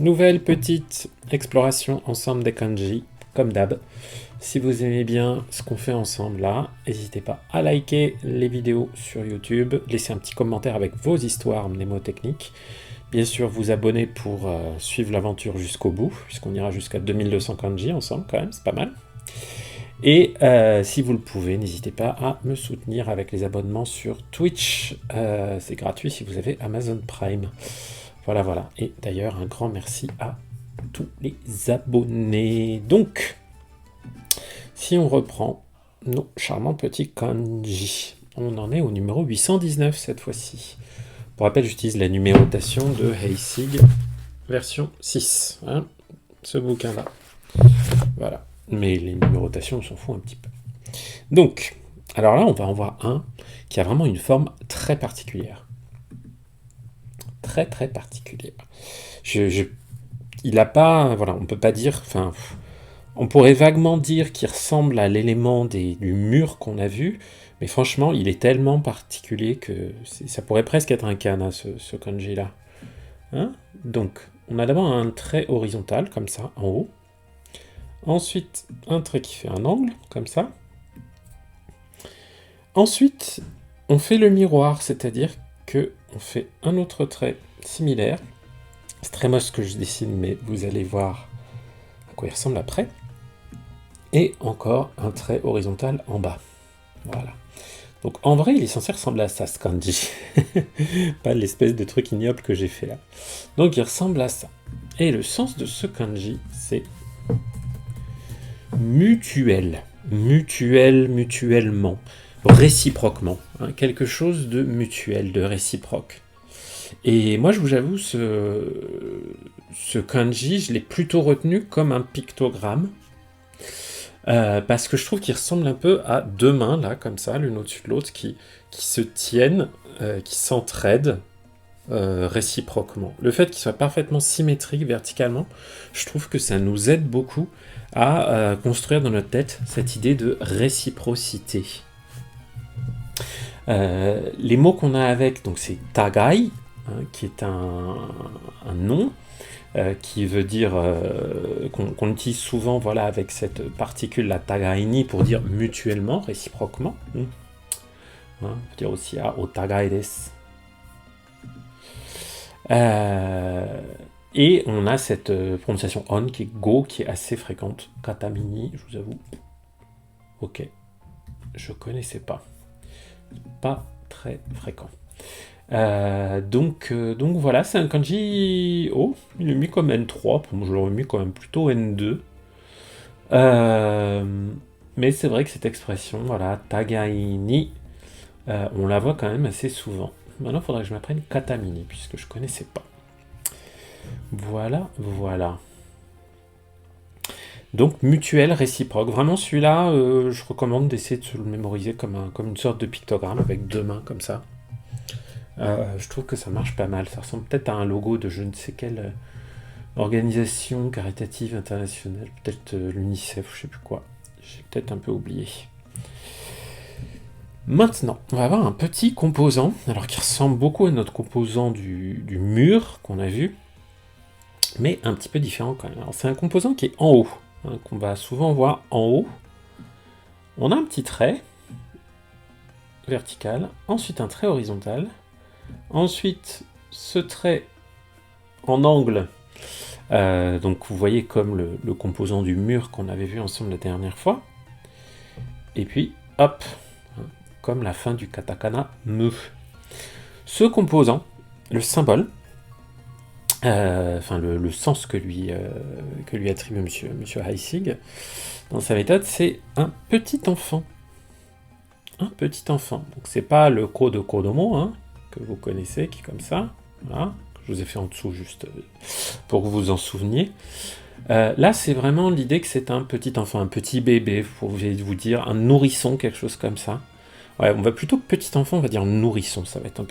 Nouvelle petite exploration ensemble des kanji, comme d'hab. Si vous aimez bien ce qu'on fait ensemble là, n'hésitez pas à liker les vidéos sur YouTube, laisser un petit commentaire avec vos histoires mnémotechniques. Bien sûr, vous abonner pour suivre l'aventure jusqu'au bout, puisqu'on ira jusqu'à 2200 kanji ensemble quand même, c'est pas mal. Et si vous le pouvez, n'hésitez pas à me soutenir avec les abonnements sur Twitch. C'est gratuit si vous avez Amazon Prime. Voilà, voilà. Et d'ailleurs, un grand merci à tous les abonnés. Donc, si on reprend nos charmants petits kanji, on en est au numéro 819 cette fois-ci. Pour rappel, j'utilise la numérotation de Heisig version 6. Hein, ce bouquin-là. Voilà. Mais les numérotations, on s'en fout un petit peu. Donc, alors là, on va en voir un qui a vraiment une forme très particulière. Très, très particulière. Il n'a pas... Voilà, on peut pas dire... Enfin, on pourrait vaguement dire qu'il ressemble à l'élément du mur qu'on a vu, mais franchement, il est tellement particulier que ça pourrait presque être un kana, ce kanji-là. Hein, donc, on a d'abord un trait horizontal, comme ça, en haut. Ensuite, un trait qui fait un angle, comme ça. Ensuite, on fait le miroir, c'est-à-dire que on fait un autre trait similaire. C'est très moche ce que je dessine, mais vous allez voir à quoi il ressemble après. Et encore un trait horizontal en bas. Voilà. Donc en vrai, il est censé ressembler à ça, ce kanji. Pas l'espèce de truc ignoble que j'ai fait là. Donc il ressemble à ça. Et le sens de ce kanji, c'est mutuel. Mutuel, mutuellement. Réciproquement. Hein, quelque chose de mutuel, de réciproque. Et moi, je vous avoue, ce kanji, je l'ai plutôt retenu comme un pictogramme. Parce que je trouve qu'il ressemble un peu à deux mains, là, comme ça, l'une au-dessus de l'autre, qui se tiennent, qui s'entraident réciproquement. Le fait qu'il soit parfaitement symétrique verticalement, je trouve que ça nous aide beaucoup à construire dans notre tête cette idée de réciprocité. Les mots qu'on a avec, donc c'est tagai, hein, qui est un nom, qui veut dire qu'on utilise souvent, voilà, avec cette particule la tagaini pour dire mutuellement, réciproquement. Hein, on peut dire aussi o tagai desu. Et on a cette prononciation on qui est go, qui est assez fréquente. Katamini, je vous avoue. Ok, je connaissais pas. Pas très fréquent. Donc voilà, c'est un kanji. Oh, il est mis comme N3. Pour moi, je l'aurais mis quand même plutôt N2. Mais c'est vrai que cette expression, voilà, tagaini, on la voit quand même assez souvent. Maintenant, il faudrait que je m'apprenne katamini, puisque je connaissais pas. Voilà, voilà. Donc, mutuel, réciproque. Vraiment, celui-là, je recommande d'essayer de se le mémoriser comme une sorte de pictogramme avec deux mains comme ça. Je trouve que ça marche pas mal. Ça ressemble peut-être à un logo de je ne sais quelle organisation caritative internationale. Peut-être l'UNICEF, je sais plus quoi. J'ai peut-être un peu oublié. Maintenant, on va avoir un petit composant, alors qui ressemble beaucoup à notre composant du mur qu'on a vu, mais un petit peu différent quand même. Alors, c'est un composant qui est en haut, hein, qu'on va souvent voir en haut. On a un petit trait vertical, ensuite un trait horizontal, ensuite ce trait en angle, donc vous voyez comme le composant du mur qu'on avait vu ensemble la dernière fois, et puis hop, comme la fin du katakana me. Ce composant, le symbole, enfin le sens que lui attribue monsieur Heisig dans sa méthode, c'est un petit enfant. Un petit enfant. Donc c'est pas le ko de Kodomo, hein, que vous connaissez, qui est comme ça. Voilà. Je vous ai fait en dessous juste pour que vous vous en souveniez. Là, c'est vraiment l'idée que c'est un petit enfant, un petit bébé, pour vous dire, un nourrisson, quelque chose comme ça. Ouais, on va plutôt que petit enfant, on va dire nourrisson, ça va être un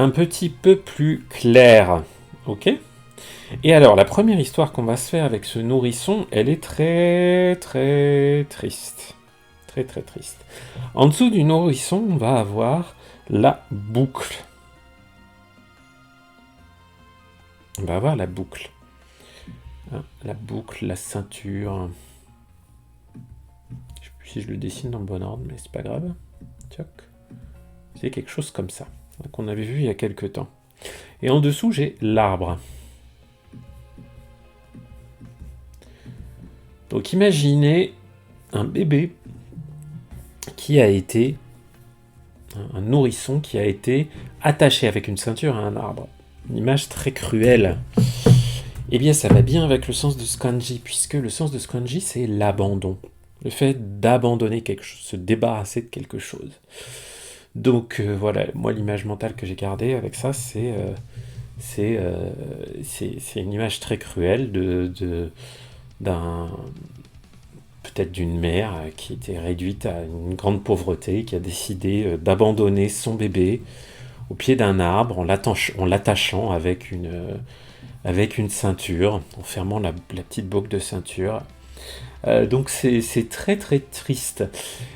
petit peu plus clair. Ok ? Et alors, la première histoire qu'on va se faire avec ce nourrisson, elle est très très triste. Très très triste. En dessous du nourrisson, on va avoir la boucle. On va avoir la boucle. Hein, la boucle, la ceinture. Je sais plus si je le dessine dans le bon ordre, mais c'est pas grave. Tchoc. C'est quelque chose comme ça, qu'on avait vu il y a quelques temps. Et en dessous, j'ai l'arbre. Donc imaginez un bébé qui a été, un nourrisson qui a été attaché avec une ceinture à un arbre. Une image très cruelle. Eh bien, ça va bien avec le sens de ce kanji, puisque le sens de ce kanji, c'est l'abandon. Le fait d'abandonner quelque chose, se débarrasser de quelque chose. Donc voilà, moi l'image mentale que j'ai gardée avec ça, c'est une image très cruelle d'un peut-être d'une mère qui était réduite à une grande pauvreté, qui a décidé d'abandonner son bébé au pied d'un arbre en l'attachant avec une ceinture, en fermant la petite boucle de ceinture. Donc c'est très très triste.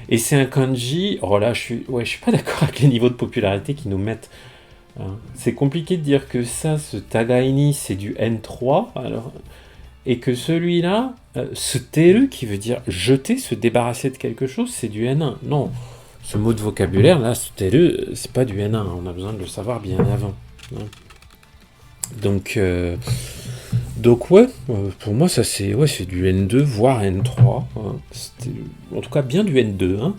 Et c'est un kanji, oh là je suis pas d'accord avec les niveaux de popularité qui nous mettent. Hein. C'est compliqué de dire que ça, ce Tagaini, c'est du N3, alors, et que celui-là, ce teru qui veut dire jeter, se débarrasser de quelque chose, c'est du N1. Non, ce mot de vocabulaire là, ce teru, c'est pas du N1, on a besoin de le savoir bien avant. Hein. Donc ouais, pour moi ça c'est du N2 voire N3. Hein. En tout cas bien du N2. Hein.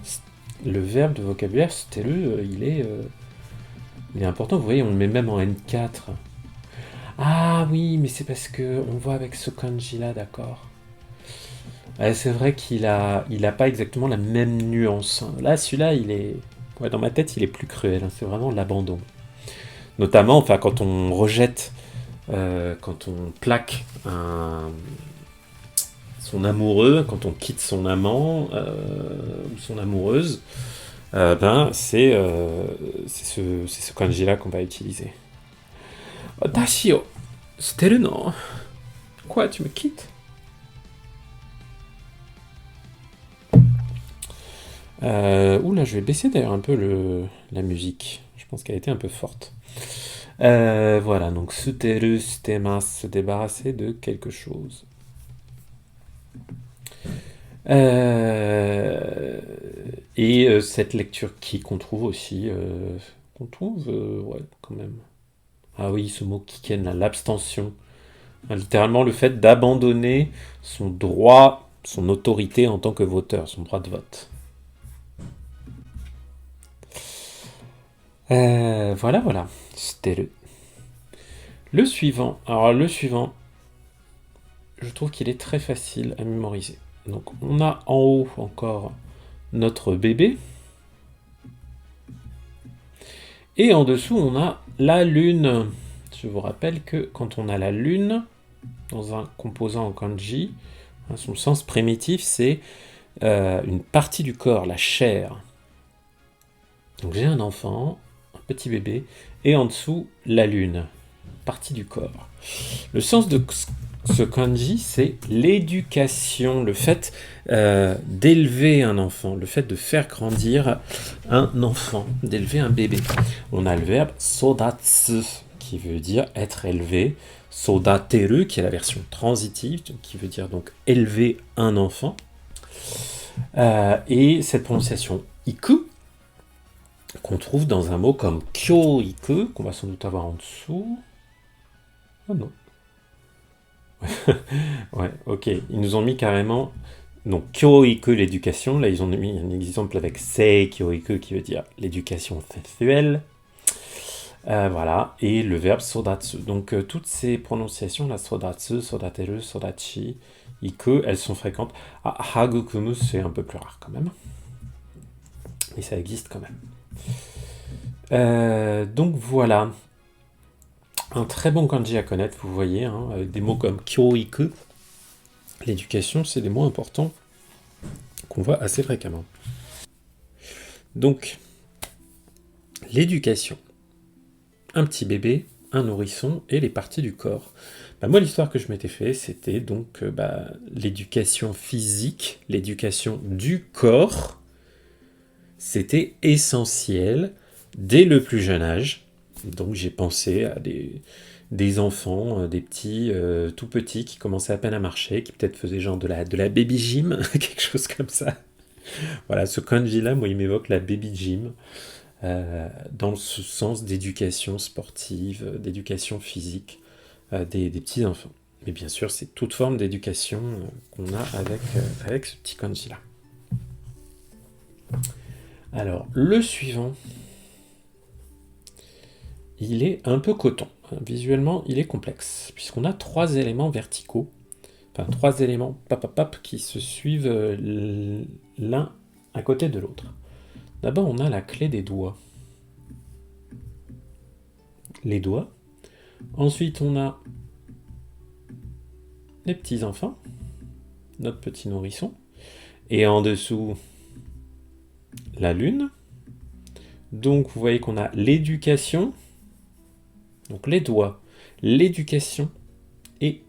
Le verbe de vocabulaire, c'était il est important. Vous voyez, on le met même en N4. Ah oui, mais c'est parce que on voit avec ce kanji là, d'accord. C'est vrai qu'il a pas exactement la même nuance. Hein. Là, celui-là, dans ma tête, il est plus cruel. Hein. C'est vraiment l'abandon. Notamment, enfin, quand on rejette. Quand on plaque son amoureux, quand on quitte son amant ou son amoureuse, c'est ce kanji-là qu'on va utiliser. Dashio, steru no. Quoi, tu me quittes? Oula, je vais baisser d'ailleurs un peu la musique. Je pense qu'elle a été un peu forte. Voilà, donc suteru, sutemasu, se débarrasser de quelque chose. Et cette lecture qu'on trouve aussi, ouais, quand même. Ah oui, ce mot kiken, l'abstention. Littéralement le fait d'abandonner son droit, son autorité en tant que voteur, son droit de vote. Voilà. C'était le suivant. Alors le suivant, je trouve qu'il est très facile à mémoriser. Donc on a en haut encore notre bébé. Et en dessous, on a la lune. Je vous rappelle que quand on a la lune dans un composant en kanji, son sens primitif, c'est une partie du corps, la chair. Donc j'ai un enfant, un petit bébé, et en dessous, la lune, partie du corps. Le sens de ce kanji, c'est l'éducation, le fait d'élever un enfant, le fait de faire grandir un enfant, d'élever un bébé. On a le verbe sodatsu, qui veut dire être élevé, sodateru, qui est la version transitive, qui veut dire donc élever un enfant. Et cette prononciation iku, qu'on trouve dans un mot comme kyoiku, qu'on va sans doute avoir en dessous. Oh non. Ouais, ok. Ils nous ont mis carrément. Donc, kyoiku, l'éducation. Là, ils ont mis un exemple avec sei kyoiku, qui veut dire l'éducation sexuelle. Voilà. Et le verbe sodatsu. Donc, toutes ces prononciations, là, sodatsu, sodateru, sodachi, iku, elles sont fréquentes. Hagukumu, c'est un peu plus rare quand même. Mais ça existe quand même. Donc voilà, un très bon kanji à connaître, vous voyez, hein, avec des mots comme kyoiku. L'éducation, c'est des mots importants qu'on voit assez fréquemment. Donc, l'éducation, un petit bébé, un nourrisson et les parties du corps. Moi, l'histoire que je m'étais fait, c'était donc l'éducation physique, l'éducation du corps. C'était essentiel dès le plus jeune âge. Donc j'ai pensé à des enfants, des petits, tout petits, qui commençaient à peine à marcher, qui peut-être faisaient genre de la baby gym, quelque chose comme ça. Voilà, ce kanji-là, moi, il m'évoque la baby gym, dans ce sens d'éducation sportive, d'éducation physique des petits enfants. Mais bien sûr, c'est toute forme d'éducation qu'on a avec ce petit kanji-là. Alors, le suivant, il est un peu coton. Visuellement, il est complexe, puisqu'on a 3 éléments verticaux, enfin 3 éléments qui se suivent l'un à côté de l'autre. D'abord, on a la clé des doigts. Les doigts. Ensuite, on a les petits enfants, notre petit nourrisson. Et en dessous, la lune. Donc, vous voyez qu'on a l'éducation, donc les doigts, l'éducation et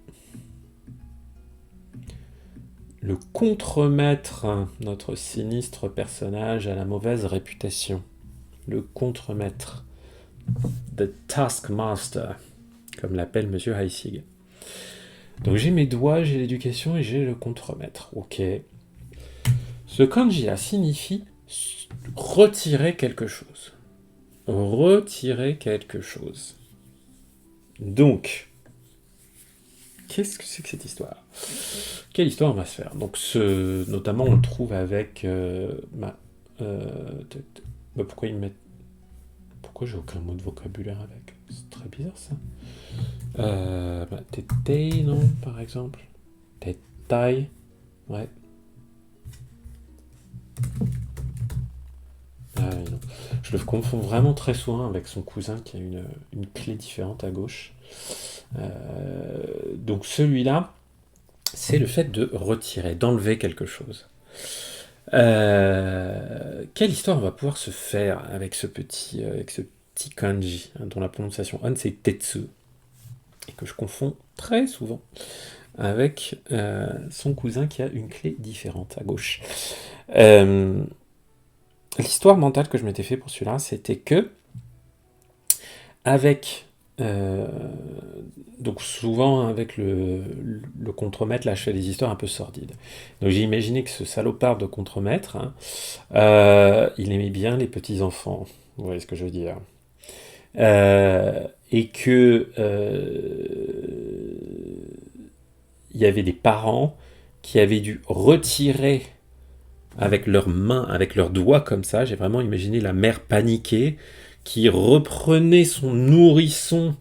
le contremaître, notre sinistre personnage à la mauvaise réputation. Le contremaître. The Taskmaster, comme l'appelle Monsieur Heissig. Donc j'ai mes doigts, j'ai l'éducation et j'ai le contremaître. Ok. Ce kanji-là signifie retirer quelque chose. Retirer quelque chose. Donc, qu'est-ce que c'est que cette histoire? Quelle histoire on va se faire? Donc, notamment, on le trouve avec... pourquoi ils mettent... Pourquoi j'ai aucun mot de vocabulaire avec? C'est très bizarre, ça. Tetei, non, par exemple. Tetai, ouais. Ah, non. Je le confonds vraiment très souvent avec son cousin qui a une clé différente à gauche. Donc celui-là, c'est le fait de retirer, d'enlever quelque chose. Quelle histoire on va pouvoir se faire avec ce petit kanji, hein, dont la prononciation on c'est tetsu, et que je confonds très souvent avec son cousin qui a une clé différente à gauche. L'histoire mentale que je m'étais fait pour celui-là, c'était que avec donc souvent avec le contremaître, là je fais des histoires un peu sordides. Donc j'ai imaginé que ce salopard de contremaître, hein, il aimait bien les petits enfants, vous voyez ce que je veux dire, et que il y avait des parents qui avaient dû retirer avec leurs mains, avec leurs doigts comme ça, j'ai vraiment imaginé la mère paniquée qui reprenait son nourrisson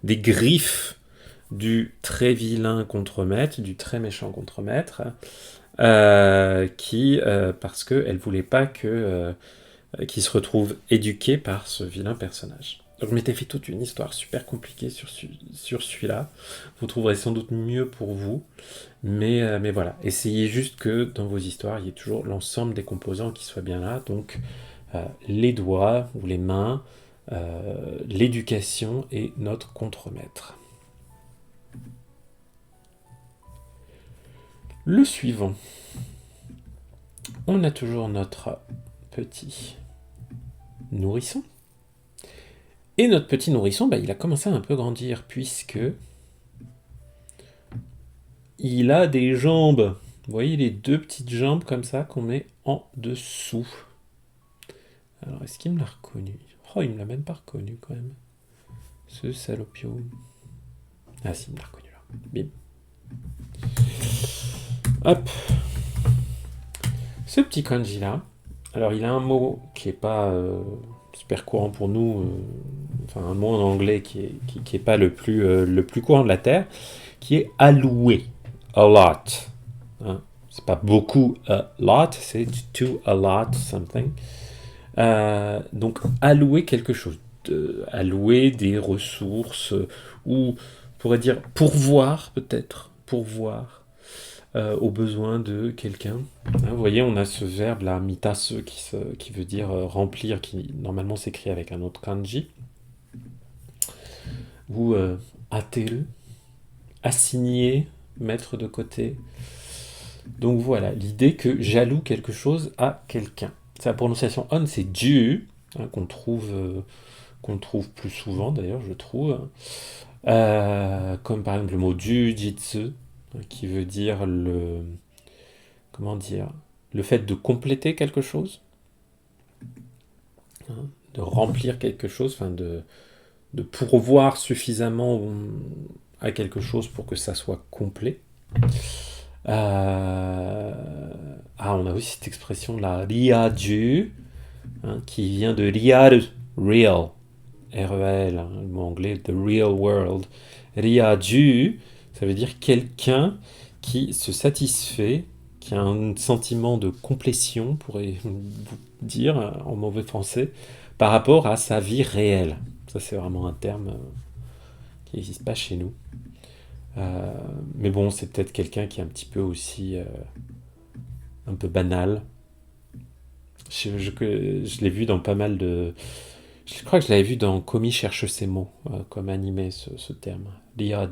des griffes du très vilain contremaître, du très méchant contremaître, parce qu'elle ne voulait pas qu'il se retrouve éduqué par ce vilain personnage. Donc je m'étais fait toute une histoire super compliquée sur celui-là. Vous trouverez sans doute mieux pour vous. Mais voilà, essayez juste que dans vos histoires, il y ait toujours l'ensemble des composants qui soient bien là. Donc les doigts ou les mains, l'éducation et notre contremaître. Le suivant. On a toujours notre petit nourrisson. Et notre petit nourrisson, il a commencé à un peu grandir puisque il a des jambes. Vous voyez les 2 petites jambes comme ça qu'on met en dessous. Alors, est-ce qu'il me l'a reconnu? Oh, il me l'a même pas reconnu quand même. Ce salopio. Ah si, il me l'a reconnu là. Bim. Hop. Ce petit kanji là. Alors, il a un mot qui est pas super courant pour nous. Enfin, un mot en anglais qui est pas le plus courant de la Terre, qui est alloué. A lot. Hein? C'est pas beaucoup a lot, c'est to a lot something. Donc allouer quelque chose, allouer des ressources, ou on pourrait dire pourvoir peut-être, pourvoir aux besoins de quelqu'un. Hein, vous voyez, on a ce verbe là, mitase, qui veut dire remplir, qui normalement s'écrit avec un autre kanji, ou ateru, assigner, mettre de côté. Donc voilà, l'idée que j'alloue quelque chose à quelqu'un. Sa prononciation on, c'est ju, hein, qu'on trouve plus souvent d'ailleurs, je trouve. Comme par exemple le mot jujitsu, qui veut dire comment dire, le fait de compléter quelque chose, hein, de remplir quelque chose, enfin de pourvoir suffisamment à quelque chose pour que ça soit complet. On a aussi cette expression là, riaju, hein, qui vient de riaru, real, R-E-A-L, hein, le mot anglais, the real world. Riaju, ça veut dire quelqu'un qui se satisfait, qui a un sentiment de complétion, pourrait vous dire en mauvais français, par rapport à sa vie réelle. Ça, c'est vraiment un terme qui n'existe pas chez nous. Mais bon, c'est peut-être quelqu'un qui est un petit peu aussi un peu banal. Je l'ai vu dans pas mal de... Je crois que je l'avais vu dans Komi cherche ses mots, comme animé ce terme. L'IA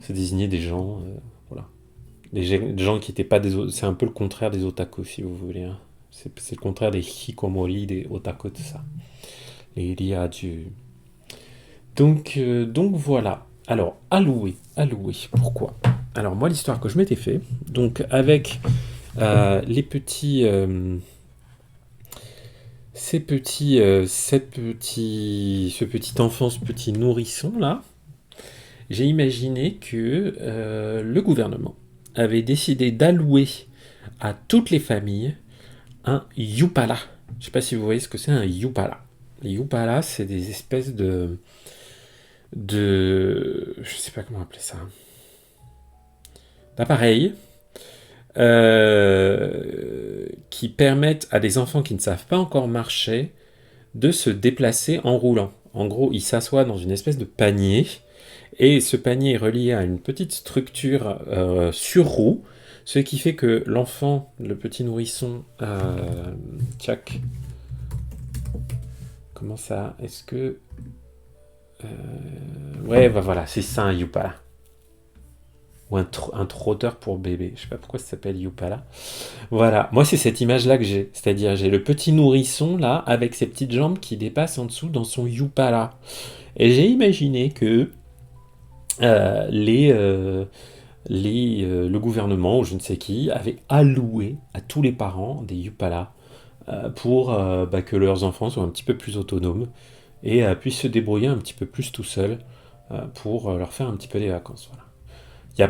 ça désignait des gens, voilà. Des gens qui n'étaient pas des... C'est un peu le contraire des otaku, si vous voulez. Hein. C'est le contraire des hikomori, des otaku, tout ça. Les riaju. Donc voilà. Alors, alloué. Pourquoi? Alors moi, l'histoire que je m'étais fait, donc avec les petits... ce petit enfant, ce petit nourrisson là, j'ai imaginé que le gouvernement avait décidé d'allouer à toutes les familles un yupala. Je ne sais pas si vous voyez ce que c'est un yupala. Les yupala, c'est des espèces je sais pas comment appeler ça, d'appareils qui permettent à des enfants qui ne savent pas encore marcher de se déplacer en roulant. En gros, ils s'assoient dans une espèce de panier, et ce panier est relié à une petite structure sur roue, ce qui fait que l'enfant, le petit nourrisson, tchac, comment ça, est-ce que... ouais, bah voilà, c'est ça un Yupala. Ou un trotteur pour bébé. Je sais pas pourquoi ça s'appelle Yupala. Voilà, moi c'est cette image-là que j'ai. C'est-à-dire j'ai le petit nourrisson là, avec ses petites jambes qui dépassent en dessous dans son Yupala. Et j'ai imaginé que le gouvernement, ou je ne sais qui, avait alloué à tous les parents des Yupala pour que leurs enfants soient un petit peu plus autonomes et puissent se débrouiller un petit peu plus tout seuls pour leur faire un petit peu des vacances. Voilà. Il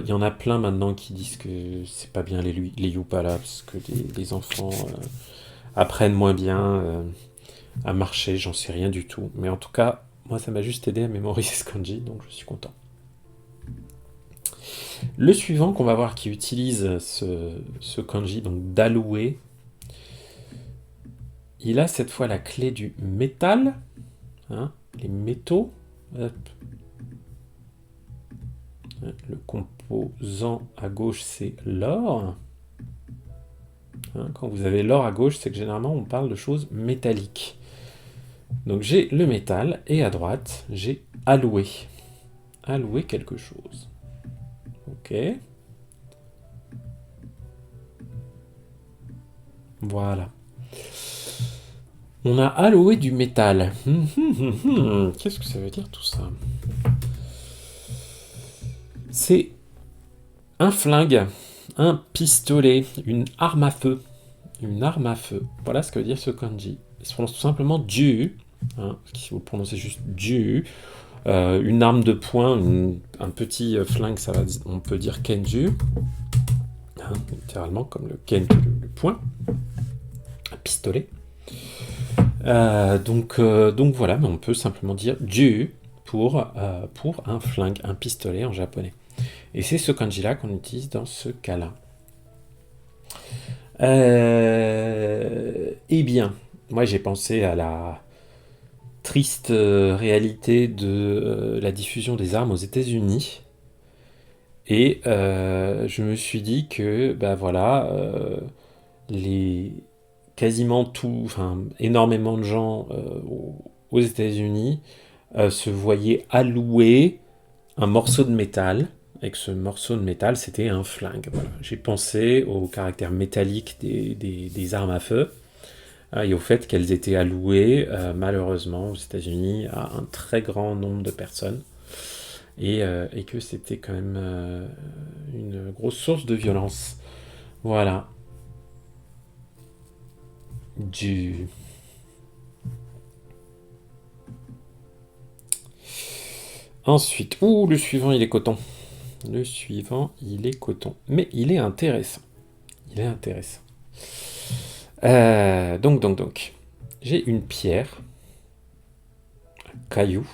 y en a plein maintenant qui disent que c'est pas bien les Yupala parce que les enfants apprennent moins bien à marcher, j'en sais rien du tout. Mais en tout cas, moi ça m'a juste aidé à mémoriser ce kanji, donc je suis content. Le suivant qu'on va voir qui utilise ce kanji, donc d'allouer, il a cette fois la clé du métal, hein, les métaux. Hop. Le composant à gauche, c'est l'or. Hein, quand vous avez l'or à gauche, c'est que généralement on parle de choses métalliques. Donc j'ai le métal et à droite, j'ai alloué. Alloué quelque chose. Ok. Voilà. On a alloué du métal. Qu'est-ce que ça veut dire tout ça? C'est un flingue, un pistolet, une arme à feu. Une arme à feu. Voilà ce que veut dire ce kanji. Il se prononce tout simplement ju. Hein, si vous prononcez juste ju. Une arme de poing, un petit flingue, on peut dire kenju. Hein, littéralement comme le ken, le poing. Un pistolet. Donc voilà, mais on peut simplement dire ju pour un flingue, un pistolet en japonais. Et c'est ce kanji-là qu'on utilise dans ce cas-là. Eh bien, moi j'ai pensé à la triste réalité de la diffusion des armes aux États-Unis. Et je me suis dit que, énormément de gens aux États-Unis se voyaient allouer un morceau de métal. Et que ce morceau de métal, c'était un flingue. Voilà. J'ai pensé au caractère métallique des armes à feu. et au fait qu'elles étaient allouées, malheureusement, aux États-Unis, à un très grand nombre de personnes, et que c'était quand même une grosse source de violence. Voilà. Ensuite, le suivant, il est coton. Le suivant, il est coton. Mais il est intéressant. Il est intéressant. Donc. J'ai une pierre, un caillou,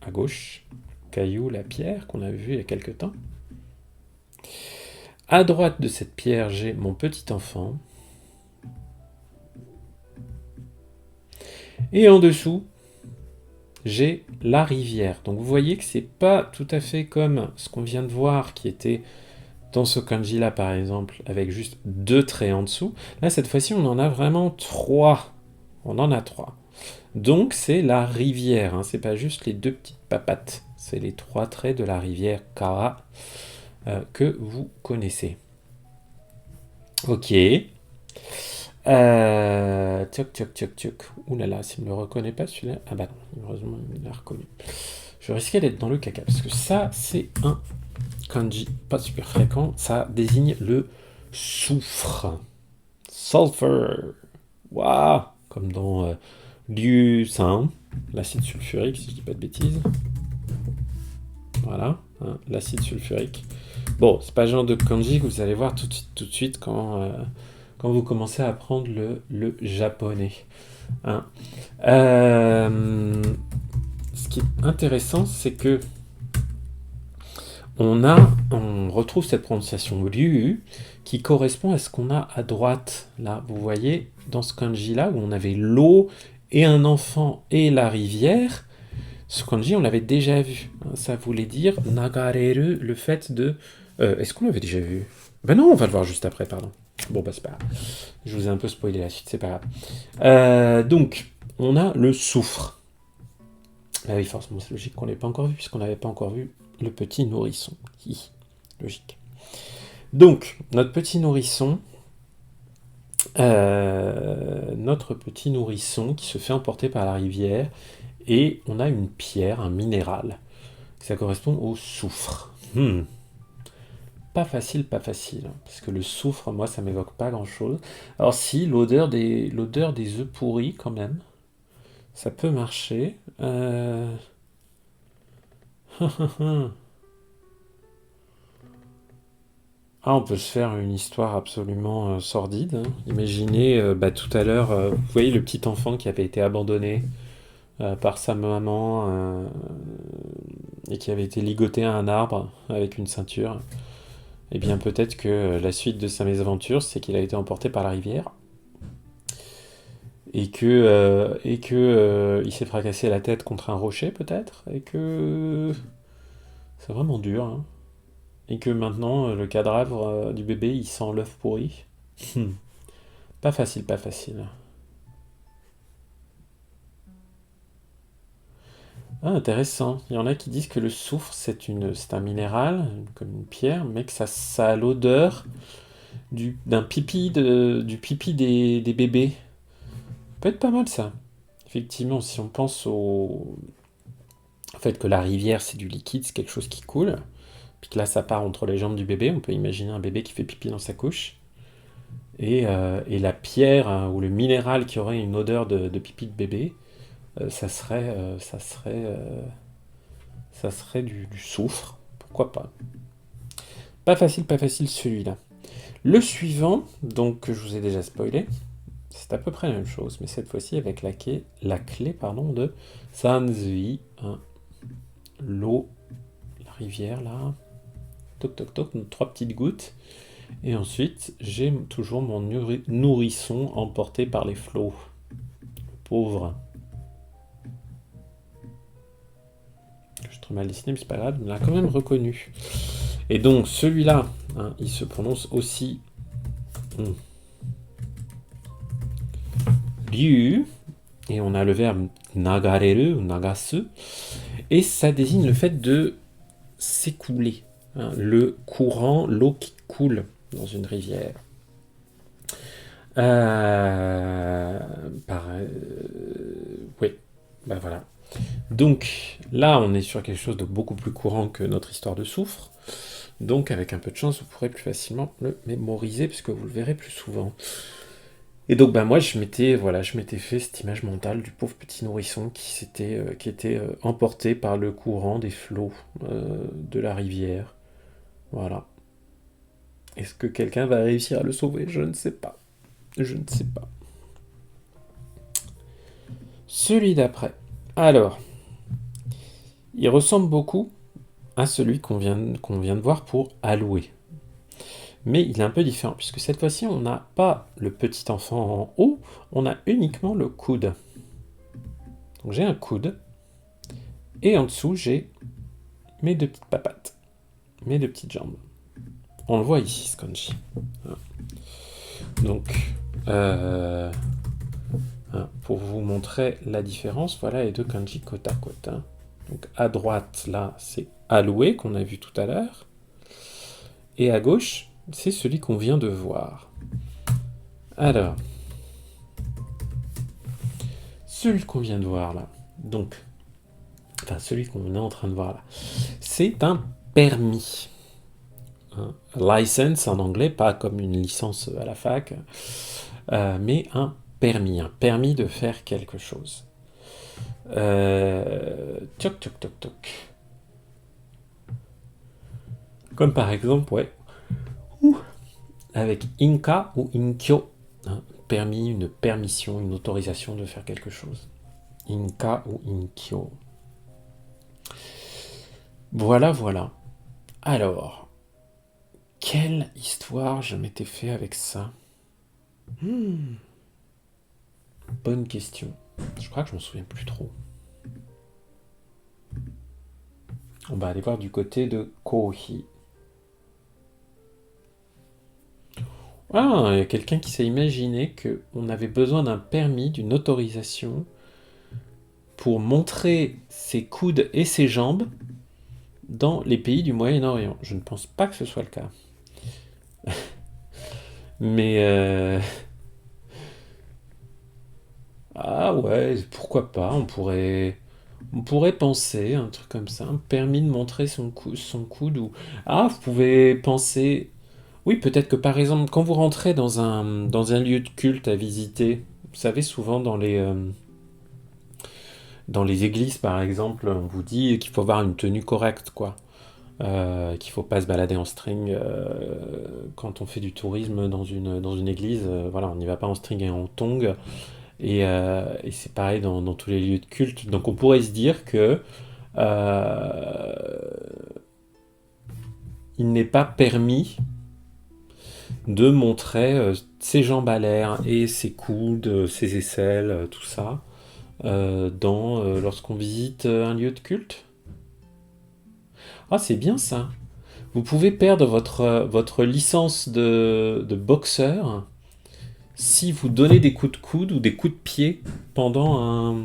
à gauche. Caillou, la pierre, qu'on a vu il y a quelques temps. À droite de cette pierre, j'ai mon petit enfant. Et en dessous, j'ai la rivière. Donc vous voyez que c'est pas tout à fait comme ce qu'on vient de voir qui était dans ce kanji là par exemple avec juste 2 traits en dessous. Là cette fois-ci on en a vraiment 3. On en a 3. Donc c'est la rivière, hein. C'est pas juste les 2 petites papates. C'est les 3 traits de la rivière Kara que vous connaissez. Ok. Tchoc. Ouh là là, s'il ne me reconnaît pas celui-là. Ah bah non, heureusement il l'a reconnu. Je risquais d'être dans le caca, parce que ça, c'est un kanji pas super fréquent. Ça désigne le soufre. Sulfur. Waouh. Comme dans Liu San, l'acide sulfurique, si je dis pas de bêtises. Voilà, hein, l'acide sulfurique. Bon, c'est pas le genre de kanji que vous allez voir tout de suite quand vous commencez à apprendre le japonais. Hein. Ce qui est intéressant, c'est que on retrouve cette prononciation ryu qui correspond à ce qu'on a à droite. Là, vous voyez, dans ce kanji-là, où on avait l'eau et un enfant et la rivière, ce kanji, on l'avait déjà vu. Ça voulait dire nagareru, le fait de... Est-ce qu'on l'avait déjà vu? Ben non, on va le voir juste après, pardon. Bon, bah c'est pas grave. Je vous ai un peu spoilé la suite, c'est pas grave. Donc, on a le soufre. Ah oui, forcément, c'est logique qu'on l'ait pas encore vu, puisqu'on n'avait pas encore vu le petit nourrisson. Logique. Donc, notre petit nourrisson qui se fait emporter par la rivière, et on a une pierre, un minéral. Ça correspond au soufre. Pas facile, parce que le soufre, moi, ça m'évoque pas grand-chose. Alors si, l'odeur des œufs pourris, quand même, ça peut marcher. On peut se faire une histoire absolument sordide. Hein. Imaginez, tout à l'heure, vous voyez le petit enfant qui avait été abandonné par sa maman et qui avait été ligoté à un arbre avec une ceinture. Eh bien, peut-être que la suite de sa mésaventure, c'est qu'il a été emporté par la rivière et que il s'est fracassé la tête contre un rocher, peut-être, et que c'est vraiment dur. Hein. Et que maintenant, le cadavre du bébé, il sent l'œuf pourri. Pas facile. Ah, intéressant. Il y en a qui disent que le soufre, c'est un minéral, comme une pierre, mais que ça a l'odeur du pipi des bébés. Peut être pas mal ça. Effectivement, si on pense au fait que la rivière, c'est du liquide, c'est quelque chose qui coule, puis que là, ça part entre les jambes du bébé, on peut imaginer un bébé qui fait pipi dans sa couche. Et la pierre ou le minéral qui aurait une odeur de pipi de bébé, ça serait du soufre. Pourquoi pas? Pas facile celui-là. Le suivant, donc que je vous ai déjà spoilé, c'est à peu près la même chose, mais cette fois-ci avec la clé de Sanzui, hein, l'eau, la rivière là, toc, 3 petites gouttes. Et ensuite, j'ai toujours mon nourrisson emporté par les flots. Pauvre. Je suis trop mal dessiné, mais c'est pas grave, il l'a quand même reconnu. Et donc, celui-là, hein, il se prononce aussi Liu. Et on a le verbe nagareru ou nagasu. Et ça désigne le fait de s'écouler. Hein, le courant, l'eau qui coule dans une rivière. Oui, bah voilà. Donc là, on est sur quelque chose de beaucoup plus courant que notre histoire de soufre. Donc avec un peu de chance, vous pourrez plus facilement le mémoriser puisque vous le verrez plus souvent. Et donc bah moi, je m'étais fait cette image mentale du pauvre petit nourrisson qui était emporté par le courant des flots de la rivière. Voilà. Est-ce que quelqu'un va réussir à le sauver? Je ne sais pas. Je ne sais pas. Celui d'après. Alors, il ressemble beaucoup à celui qu'on vient de voir pour allouer. Mais il est un peu différent, puisque cette fois-ci, on n'a pas le petit enfant en haut, on a uniquement le coude. Donc j'ai un coude, et en dessous, j'ai mes deux petites papates, mes deux petites jambes. On le voit ici, ce kanji. Donc, pour vous montrer la différence, voilà les deux kanji côte à côte. Donc à droite, là, c'est alloué, qu'on a vu tout à l'heure. Et à gauche, c'est celui qu'on vient de voir. Alors, celui qu'on vient de voir là, donc, enfin celui qu'on est en train de voir là, c'est un permis. License en anglais, pas comme une licence à la fac, mais un permis de faire quelque chose. Toc toc toc toc. Comme par exemple, ouais, avec Inka ou Inkyo, permis, une permission, une autorisation de faire quelque chose. Inka ou Inkyo. Voilà, voilà. Alors, quelle histoire je m'étais fait avec ça? Bonne question. Je crois que je m'en souviens plus trop. On va aller voir du côté de Kohi. Ah, il y a quelqu'un qui s'est imaginé qu'on avait besoin d'un permis, d'une autorisation pour montrer ses coudes et ses jambes dans les pays du Moyen-Orient. Je ne pense pas que ce soit le cas. Mais ah ouais, pourquoi pas, on pourrait penser un truc comme ça, un permis de montrer son coude ou... Ah, vous pouvez penser... Oui, peut-être que par exemple, quand vous rentrez dans un lieu de culte à visiter, vous savez, souvent dans les églises, par exemple, on vous dit qu'il faut avoir une tenue correcte, quoi. Qu'il faut pas se balader en string quand on fait du tourisme dans une église. Voilà, on n'y va pas en string et en tongs. Et c'est pareil dans tous les lieux de culte. Donc on pourrait se dire que euh, il n'est pas permis de montrer ses jambes à l'air et ses coudes, ses aisselles, tout ça, lorsqu'on visite un lieu de culte. Ah, c'est bien ça. Vous pouvez perdre votre licence de boxeur si vous donnez des coups de coude ou des coups de pied pendant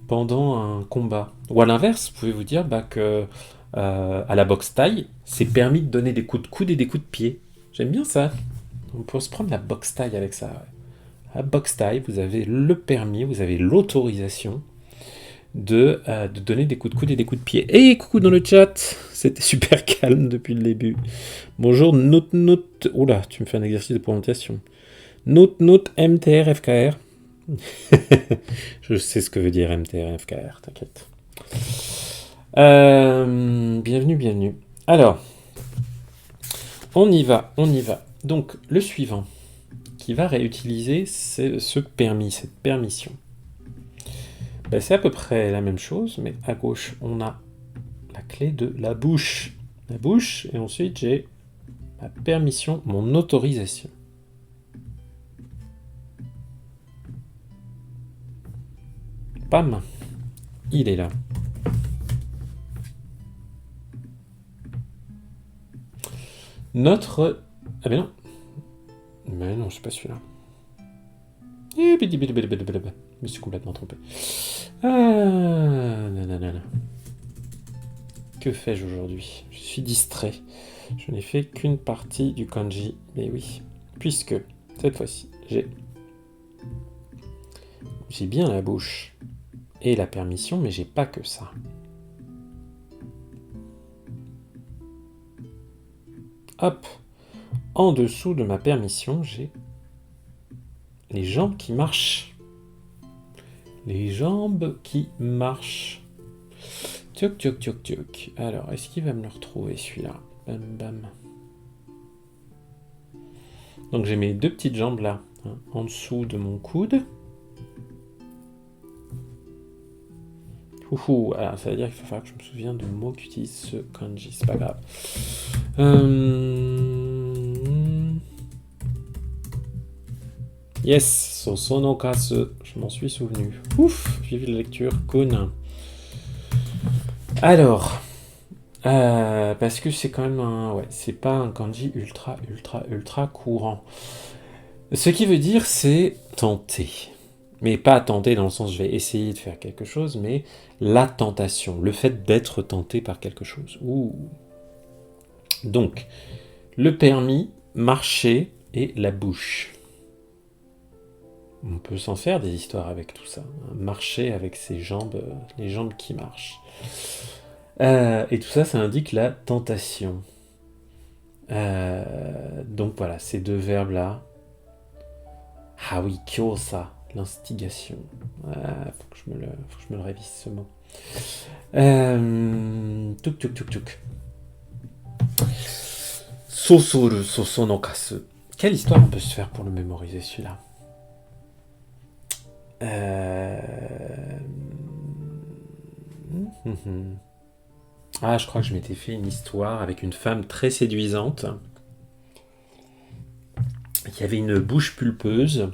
un combat. Ou à l'inverse, vous pouvez vous dire que à la boxe taille, c'est permis de donner des coups de coude et des coups de pied. J'aime bien ça. On peut se prendre la boxe taille avec ça. Ouais. À boxe taille, vous avez le permis, vous avez l'autorisation de donner des coups de coude et des coups de pied. Et coucou dans le chat, c'était super calme depuis le début. Bonjour, note. Oula, tu me fais un exercice de prononciation. Note MTR FKR. Je sais ce que veut dire MTR FKR, t'inquiète. Bienvenue. Alors, on y va. Donc, le suivant, qui va réutiliser ce permis, cette permission. Ben, c'est à peu près la même chose, mais à gauche, on a la clé de la bouche. La bouche, et ensuite, j'ai ma permission, mon autorisation. Pam, il est là. Notre... Ah ben non. Mais non, c'est pas celui-là. Je me suis complètement trompé. Que fais-je aujourd'hui? Je suis distrait. Je n'ai fait qu'une partie du kanji. Mais oui. Puisque Cette fois-ci, j'ai bien la bouche et la permission, mais j'ai pas que ça. Hop, en dessous de ma permission, j'ai les jambes qui marchent. Les jambes qui marchent. Tchouk, tchouk, tchouk, tchouk. Alors, est-ce qu'il va me le retrouver, celui-là? Bam, bam. Donc, j'ai mes deux petites jambes là, hein, en dessous de mon coude. Ouhou, alors ça veut dire qu'il va falloir que je me souvienne de mots qu'utilise ce kanji, c'est pas grave. Yes, sosono kasu, je m'en suis souvenu. Ouf, vive la lecture, kun. Alors, parce que c'est quand même un... Ouais, c'est pas un kanji ultra courant. Ce qui veut dire, c'est tenter. Mais pas tenter dans le sens je vais essayer de faire quelque chose, mais la tentation, le fait d'être tenté par quelque chose. Ouh. Donc, le permis, marcher et la bouche. On peut s'en faire des histoires avec tout ça. Marcher avec ses jambes, les jambes qui marchent. Et tout ça, ça indique la tentation. Donc voilà, ces deux verbes-là. Ah oui, kyosa, l'instigation. Faut que je me le révise ce mot. Tuk tuk tuk tuk. Sosoru soso no kasu. Quelle histoire on peut se faire pour le mémoriser celui-là? Ah, je crois que je m'étais fait une histoire avec une femme très séduisante qui avait une bouche pulpeuse.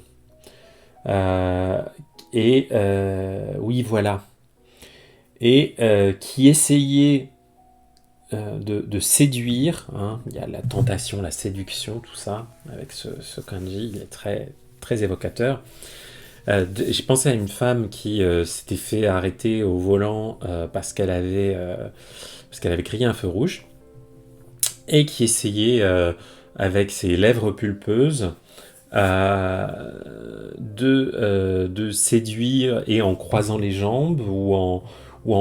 Oui, voilà. Et qui essayait de séduire. Hein. Il y a la tentation, la séduction, tout ça, avec ce kanji, il est très, très évocateur. J'ai pensé à une femme qui s'était fait arrêter au volant parce qu'elle avait grillé un feu rouge et qui essayait avec ses lèvres pulpeuses de séduire et en croisant les jambes ou en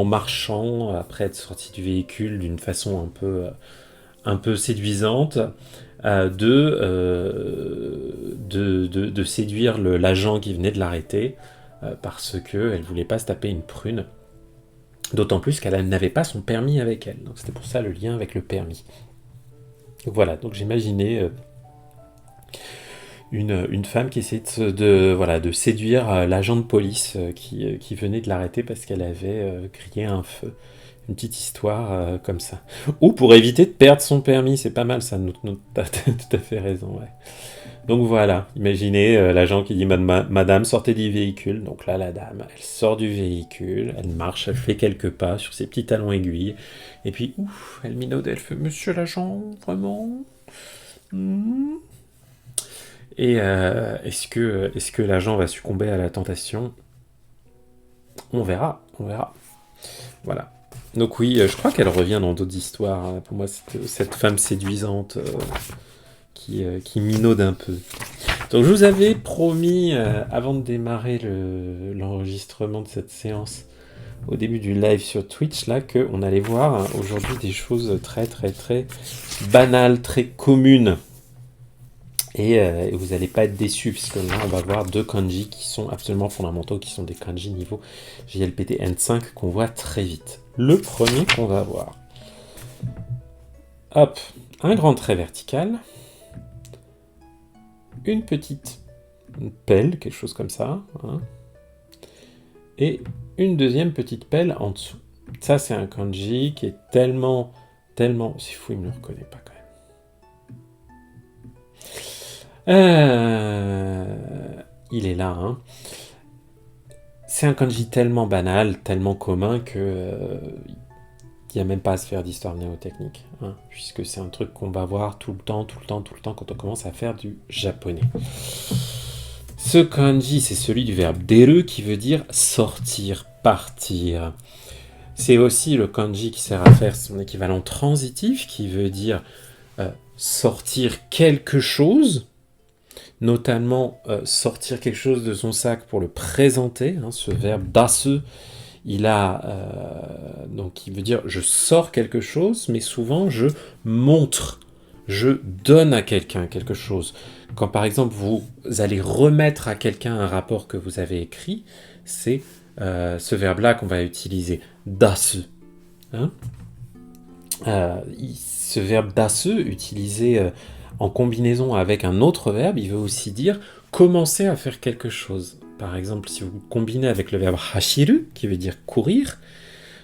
marchant après être sorti du véhicule d'une façon un peu séduisante. De séduire l'agent qui venait de l'arrêter parce qu'elle ne voulait pas se taper une prune. D'autant plus qu'elle n'avait pas son permis avec elle. Donc c'était pour ça le lien avec le permis. Donc voilà, donc j'imaginais une femme qui essayait de séduire l'agent de police qui venait de l'arrêter parce qu'elle avait grillé un feu. Une petite histoire comme ça. Ou pour éviter de perdre son permis, c'est pas mal ça, t'as tout à fait raison. Ouais. Donc voilà, imaginez l'agent qui dit Madame, sortez du véhicule. Donc là, la dame, elle sort du véhicule, elle marche, elle fait quelques pas sur ses petits talons aiguilles, et puis ouf, elle minaude, elle fait Monsieur l'agent, vraiment Et est-ce que l'agent va succomber à la tentation? On verra. Voilà. Donc oui, je crois qu'elle revient dans d'autres histoires. Pour moi, cette femme séduisante qui minaude un peu. Donc je vous avais promis, avant de démarrer l'enregistrement de cette séance, au début du live sur Twitch, là, qu'on allait voir aujourd'hui des choses très très très banales, très communes. Et vous n'allez pas être déçus, puisque là, on va voir deux kanji qui sont absolument fondamentaux, qui sont des kanji niveau JLPT N5 qu'on voit très vite. Le premier qu'on va voir. Hop, un grand trait vertical, une petite pelle, quelque chose comme ça, hein, et une deuxième petite pelle en dessous. Ça, c'est un kanji qui est tellement... C'est fou, il ne me le reconnaît pas quand même. Il est là, hein. C'est un kanji tellement banal, tellement commun que il n'y a même pas à se faire d'histoire mnémotechnique, hein, puisque c'est un truc qu'on va voir tout le temps quand on commence à faire du japonais. Ce kanji, c'est celui du verbe deru qui veut dire sortir, partir. C'est aussi le kanji qui sert à faire son équivalent transitif qui veut dire sortir quelque chose. notamment sortir quelque chose de son sac pour le présenter, hein, ce verbe das, il a donc il veut dire je sors quelque chose, mais souvent je montre, je donne à quelqu'un quelque chose. Quand par exemple vous allez remettre à quelqu'un un rapport que vous avez écrit, c'est ce verbe-là qu'on va utiliser, das. Hein, ce verbe das utilisé en combinaison avec un autre verbe, il veut aussi dire commencer à faire quelque chose. Par exemple, si vous combinez avec le verbe hashiru, qui veut dire courir,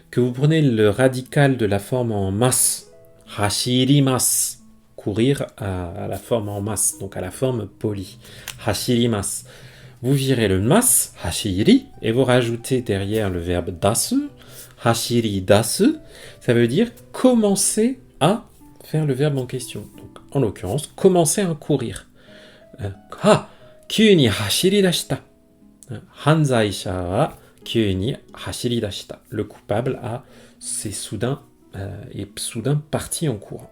que vous prenez le radical de la forme en masse, hashirimasu, courir à la forme en masse, donc à la forme polie, hashirimasu. Vous virez le mas, hashiri, et vous rajoutez derrière le verbe dasu, hashiri dasu, ça veut dire commencer à faire le verbe en question. Donc, en l'occurrence, commencer à courir. Ha, kyū ni hashiri dashita. Hanzaisha wa kyū ni hashiri dashita. Le coupable est soudain parti en courant.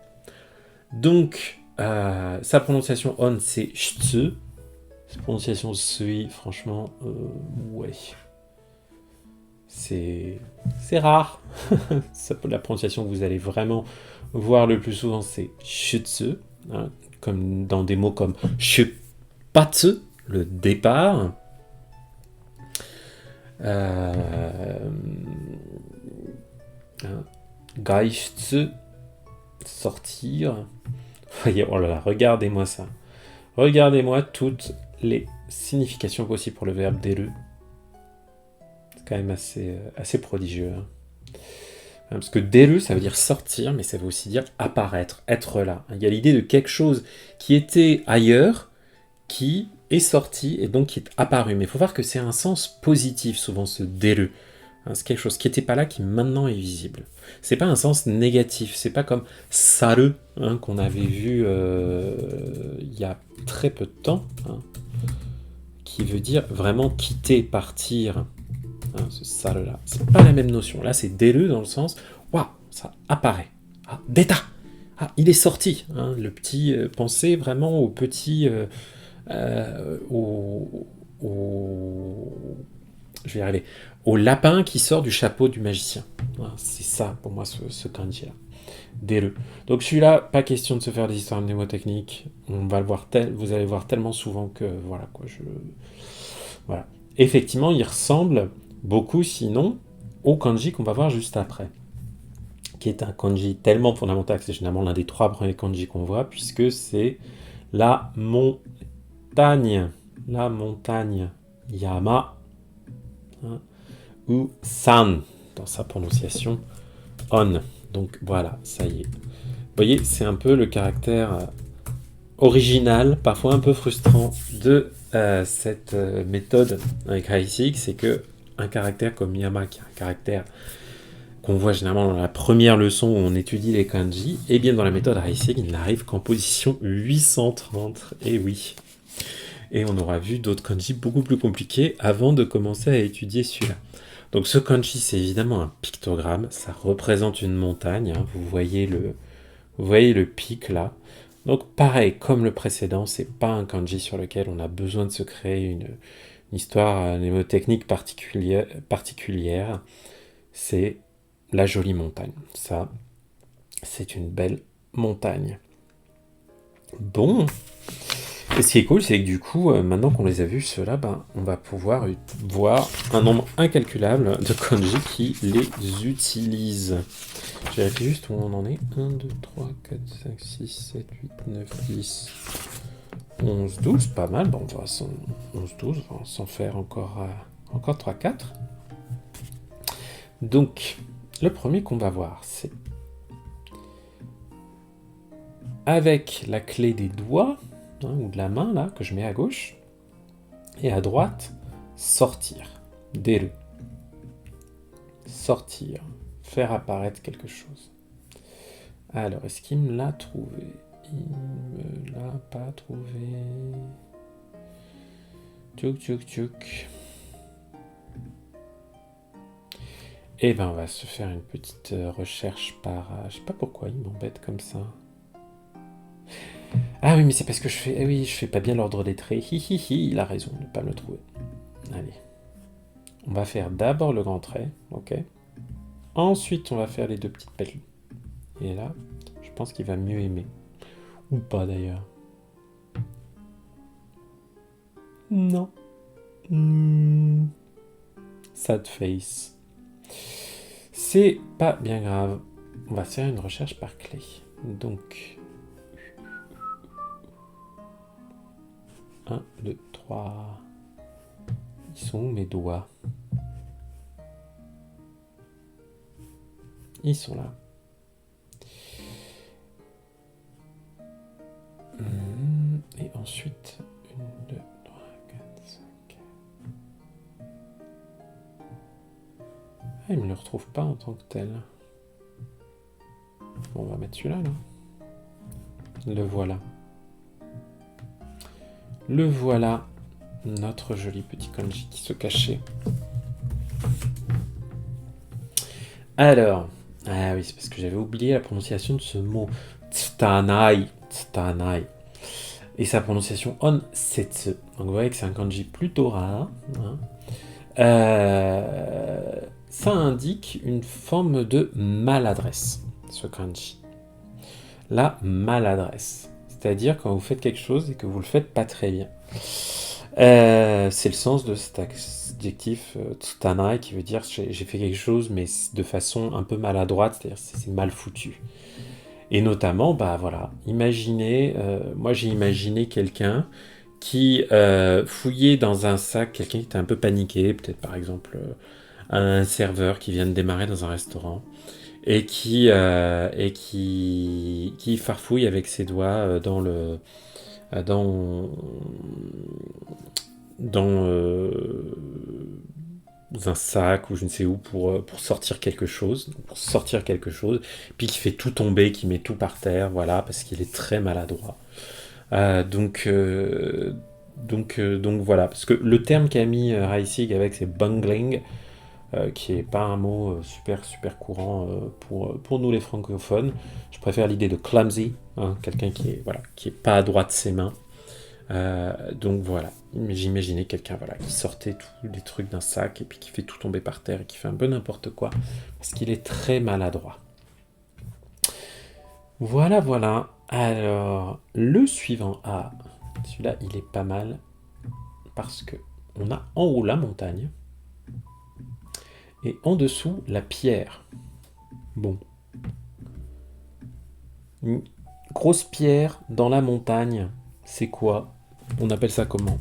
Donc, sa prononciation on, c'est shitsu. Sa prononciation sui, franchement, ouais. C'est rare. La prononciation que vous allez vraiment voir le plus souvent, c'est shutsu, hein, comme dans des mots comme shupatsu, le départ. Gaishutsu, sortir. Voyez, oh là là, regardez-moi ça. Regardez-moi toutes les significations possibles pour le verbe deru. C'est quand même assez prodigieux. Hein. Parce que deru, ça veut dire sortir, mais ça veut aussi dire apparaître, être là. Il y a l'idée de quelque chose qui était ailleurs, qui est sorti et donc qui est apparu. Mais il faut voir que c'est un sens positif, souvent, ce deru. C'est quelque chose qui n'était pas là, qui maintenant est visible. C'est pas un sens négatif, c'est pas comme saru, hein, qu'on avait vu il y a très peu de temps, hein, qui veut dire vraiment quitter, partir. Hein, ce saru là, c'est pas la même notion. Là, c'est deru dans le sens, waouh, ça apparaît. Ah, deta, ah, il est sorti. Hein, le petit, pensez vraiment au petit, je vais y arriver, au lapin qui sort du chapeau du magicien. Voilà, c'est ça pour moi ce kanji-là. Deru. Donc celui-là, pas question de se faire des histoires mnémotechniques. On va le voir vous allez le voir tellement souvent que voilà quoi. Voilà. Effectivement, il ressemble beaucoup, sinon, au kanji qu'on va voir juste après, qui est un kanji tellement fondamental que c'est généralement l'un des 3 premiers kanji qu'on voit, puisque c'est la montagne. La montagne. Yama. Hein, ou san dans sa prononciation on. Donc voilà, ça y est. Vous voyez, c'est un peu le caractère original, parfois un peu frustrant de cette méthode avec Haisig, c'est que un caractère comme Yama, qui est un caractère qu'on voit généralement dans la première leçon où on étudie les kanji, et bien dans la méthode Haisig, il n'arrive qu'en position 830. Et oui. Et on aura vu d'autres kanji beaucoup plus compliqués avant de commencer à étudier celui-là. Donc ce kanji, c'est évidemment un pictogramme, ça représente une montagne, hein, vous voyez le pic là. Donc pareil, comme le précédent, c'est pas un kanji sur lequel on a besoin de se créer une histoire mnémotechnique particulière, c'est la jolie montagne. Ça, c'est une belle montagne. Bon. Et ce qui est cool, c'est que du coup, maintenant qu'on les a vus, ceux-là, on va pouvoir voir un nombre incalculable de kanji qui les utilisent. Je vérifie juste où on en est. 1, 2, 3, 4, 5, 6, 7, 8, 9, 10, 11, 12. Pas mal. Bon, on va 11, 12. On va s'en faire encore 3, 4. Donc, le premier qu'on va voir, c'est avec la clé des doigts, hein, ou de la main, là, que je mets à gauche, et à droite, sortir, deru. Sortir, faire apparaître quelque chose. Alors, est-ce qu'il me l'a trouvé? Il me l'a pas trouvé. Tchouk, tchouk, tchouk. Eh ben, on va se faire une petite recherche par... je sais pas pourquoi il m'embête comme ça. Ah oui, mais c'est parce que je fais pas bien l'ordre des traits. Hi hi hi, il a raison de ne pas me le trouver. Allez. On va faire d'abord le grand trait, ok. Ensuite, on va faire les deux petites pelles. Et là, je pense qu'il va mieux aimer. Ou pas d'ailleurs. Non. Sad face. C'est pas bien grave. On va faire une recherche par clé. Donc, 1, 2, 3. Ils sont où mes doigts? Ils sont là. Et ensuite, 1, 2, 3, 4, 5. Ah, il me le retrouve pas en tant que tel. Bon, on va mettre celui-là, là. Le voilà. Le voilà, notre joli petit kanji qui se cachait. Alors, ah oui, c'est parce que j'avais oublié la prononciation de ce mot. Tsutanai. Tsutanai. Et sa prononciation on-setsu. Donc vous voyez que c'est un kanji plutôt rare. Hein. Ça indique une forme de maladresse, ce kanji. La maladresse. C'est-à-dire quand vous faites quelque chose et que vous le faites pas très bien. C'est le sens de cet adjectif tsutanai qui veut dire j'ai fait quelque chose mais de façon un peu maladroite, c'est-à-dire c'est mal foutu. Et notamment, bah voilà, imaginez, moi j'ai imaginé quelqu'un qui fouillait dans un sac, quelqu'un qui était un peu paniqué, peut-être par exemple un serveur qui vient de démarrer dans un restaurant et qui farfouille avec ses doigts dans un sac ou je ne sais où pour sortir quelque chose, puis qui fait tout tomber, qui met tout par terre, voilà, parce qu'il est très maladroit. Donc voilà, parce que le terme qu'a mis Heissig avec c'est bungling, qui est pas un mot super courant pour nous les francophones. Je préfère l'idée de clumsy, hein, quelqu'un qui est pas adroit de ses mains. Donc voilà, j'imaginais quelqu'un qui sortait tous les trucs d'un sac et puis qui fait tout tomber par terre et qui fait un peu n'importe quoi parce qu'il est très maladroit. Voilà. Alors, le suivant, celui-là il est pas mal parce que on a en haut la montagne et en dessous la pierre. Bon. Une grosse pierre dans la montagne, c'est quoi? On appelle ça comment?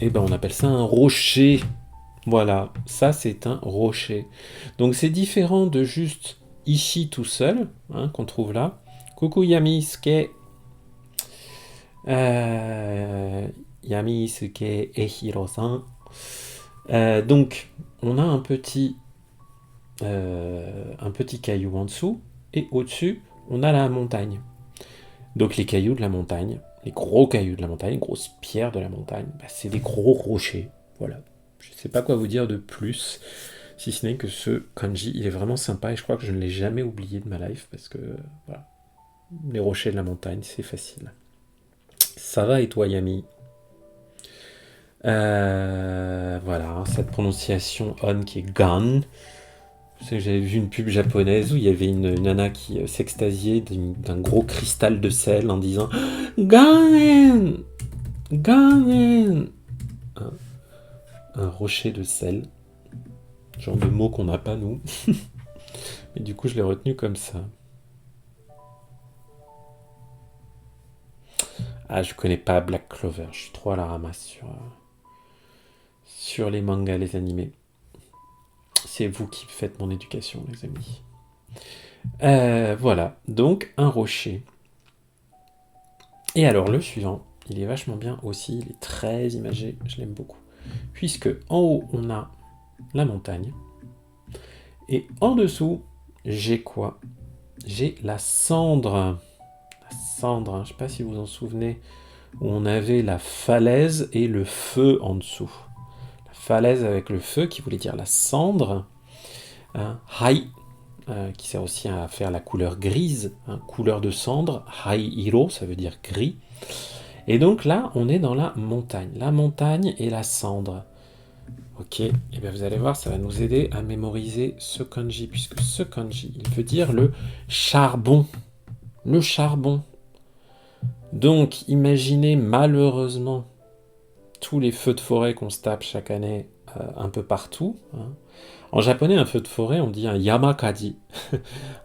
Eh ben on appelle ça un rocher. Voilà, ça c'est un rocher. Donc c'est différent de juste Ishi tout seul, hein, qu'on trouve là. Kukuyamisuke Yamisuke Ehiro-san. Donc on a un petit caillou en dessous et au-dessus on a la montagne. Donc les cailloux de la montagne, les gros cailloux de la montagne, les grosses pierres de la montagne, c'est des gros rochers. Voilà. Je ne sais pas quoi vous dire de plus, si ce n'est que ce kanji, il est vraiment sympa et je crois que je ne l'ai jamais oublié de ma life parce que voilà, les rochers de la montagne, c'est facile. Ça va et toi, Yami? Voilà, cette prononciation on qui est gan. Je sais que j'avais vu une pub japonaise où il y avait une nana qui s'extasiait d'un gros cristal de sel en disant Ganen! Ganen! Un rocher de sel. Genre de mot qu'on n'a pas, nous. Mais du coup, je l'ai retenu comme ça. Ah, je connais pas Black Clover. Je suis trop à la ramasse sur les mangas, les animés. C'est vous qui faites mon éducation, les amis. Voilà, donc un rocher. Et alors, le suivant, il est vachement bien aussi. Il est très imagé. Je l'aime beaucoup. Puisque en haut, on a la montagne. Et en dessous, j'ai quoi? J'ai la cendre. La cendre, hein, je ne sais pas si vous vous en souvenez, où on avait la falaise et le feu en dessous. La falaise avec le feu qui voulait dire la cendre. Hai. qui sert aussi à faire la couleur grise, hein, couleur de cendre, haihiro, ça veut dire gris. Et donc là, on est dans la montagne et la cendre. Ok, et bien vous allez voir, ça va nous aider à mémoriser ce kanji, puisque ce kanji, il veut dire le charbon. Le charbon. Donc, imaginez malheureusement tous les feux de forêt qu'on se tape chaque année un peu partout. Hein. En japonais, un feu de forêt, on dit un yamakadi,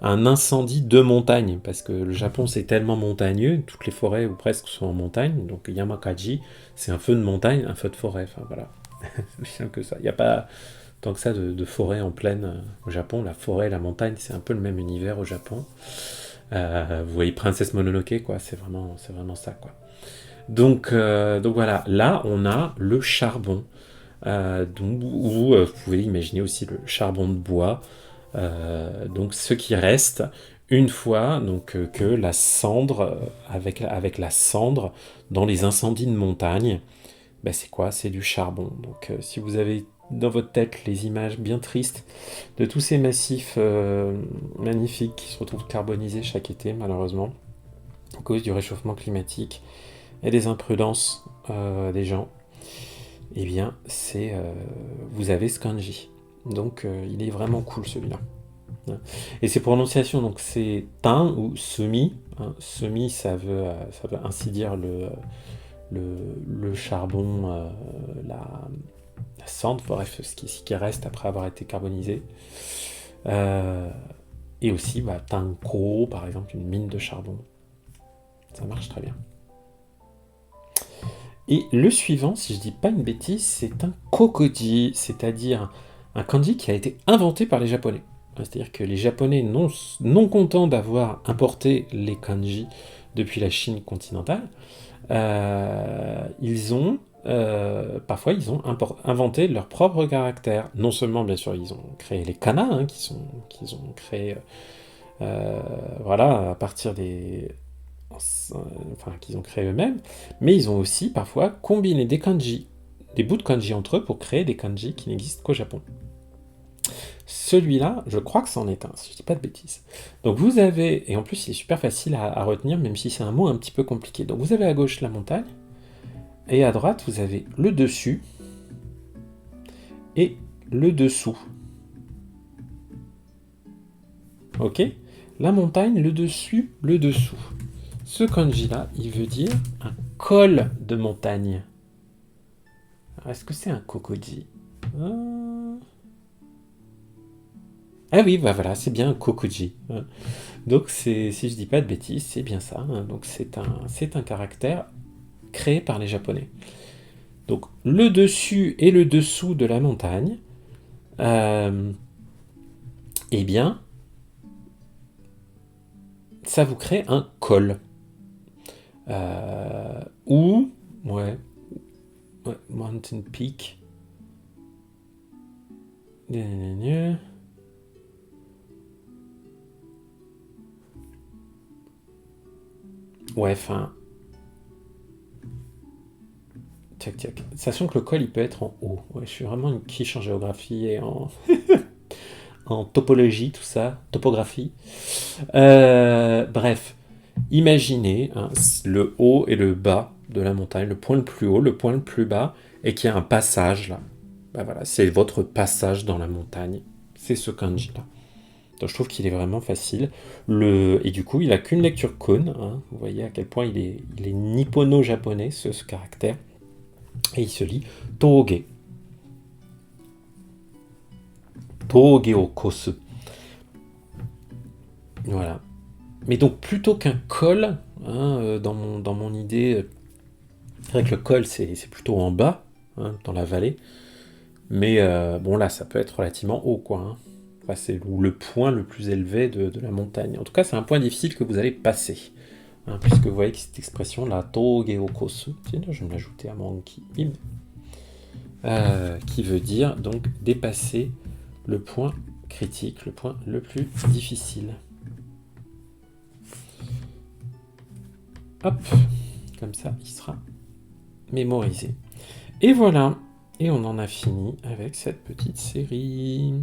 un incendie de montagne, parce que le Japon c'est tellement montagneux, toutes les forêts ou presque sont en montagne, donc yamakadi, c'est un feu de montagne, un feu de forêt, enfin voilà, c'est bien que ça. Il n'y a pas tant que ça de forêt en plaine au Japon, la forêt et la montagne, c'est un peu le même univers au Japon. Vous voyez Princesse Mononoke, quoi, c'est vraiment ça, quoi. Donc voilà, là on a le charbon. Vous pouvez imaginer aussi le charbon de bois, donc ce qui reste une fois que la cendre, avec la cendre dans les incendies de montagne, ben c'est quoi? C'est du charbon. Donc si vous avez dans votre tête les images bien tristes de tous ces massifs magnifiques qui se retrouvent carbonisés chaque été malheureusement à cause du réchauffement climatique et des imprudences des gens, eh bien, vous avez ce kanji. Donc, il est vraiment cool celui-là. Et ses prononciations, donc c'est tin ou semi. Hein. Semi, ça veut ainsi dire le charbon, la cendre, bref, ce qui reste après avoir été carbonisé. Et aussi, tanko, par exemple, une mine de charbon. Ça marche très bien. Et le suivant, si je dis pas une bêtise, c'est un kokoji, c'est-à-dire un kanji qui a été inventé par les Japonais. C'est-à-dire que les Japonais, non contents d'avoir importé les kanji depuis la Chine continentale, parfois ils ont inventé leur propre caractère. Non seulement, bien sûr, ils ont créé les kana, hein, qu'ils ont créé à partir qu'ils ont créé eux-mêmes, mais ils ont aussi parfois combiné des kanji, des bouts de kanji entre eux pour créer des kanji qui n'existent qu'au Japon. Celui-là, je crois que c'en est un, si je dis pas de bêtises. Donc vous avez, et en plus il est super facile à retenir, même si c'est un mot un petit peu compliqué. Donc vous avez à gauche la montagne, et à droite vous avez le dessus et le dessous. Ok? La montagne, le dessus, le dessous. Ce kanji-là, il veut dire un col de montagne. Alors, est-ce que c'est un kokoji? Ah oui, voilà, c'est bien un kokoji. Donc, si je dis pas de bêtises, c'est bien ça. Hein. Donc, c'est un caractère créé par les Japonais. Donc, le dessus et le dessous de la montagne, eh bien, ça vous crée un col. Mountain Peak. Ouais, enfin. Tiac. Sachant que le col, il peut être en haut. Ouais, je suis vraiment une quiche en géographie et en, en topologie, tout ça. Topographie. Bref. Imaginez le haut et le bas de la montagne, le point le plus haut, le point le plus bas, et qu'il y a un passage là. Voilà, c'est votre passage dans la montagne. C'est ce kanji là. Donc je trouve qu'il est vraiment facile. Et du coup, il n'a qu'une lecture cône. Hein. Vous voyez à quel point il est nippono-japonais, ce caractère. Et il se lit Toge. Toge o kosu. Voilà. Mais donc, plutôt qu'un col, hein, dans mon idée, c'est vrai que le col, c'est plutôt en bas, hein, dans la vallée. Mais bon, là, ça peut être relativement haut, quoi. Hein. Enfin, c'est le point le plus élevé de la montagne. En tout cas, c'est un point difficile que vous allez passer. Hein, puisque vous voyez que cette expression, la toge o kosu, tiens, je vais me l'ajouter à mon anki, qui veut dire donc dépasser le point critique, le point le plus difficile. Hop, comme ça, il sera mémorisé. Et voilà, et on en a fini avec cette petite série.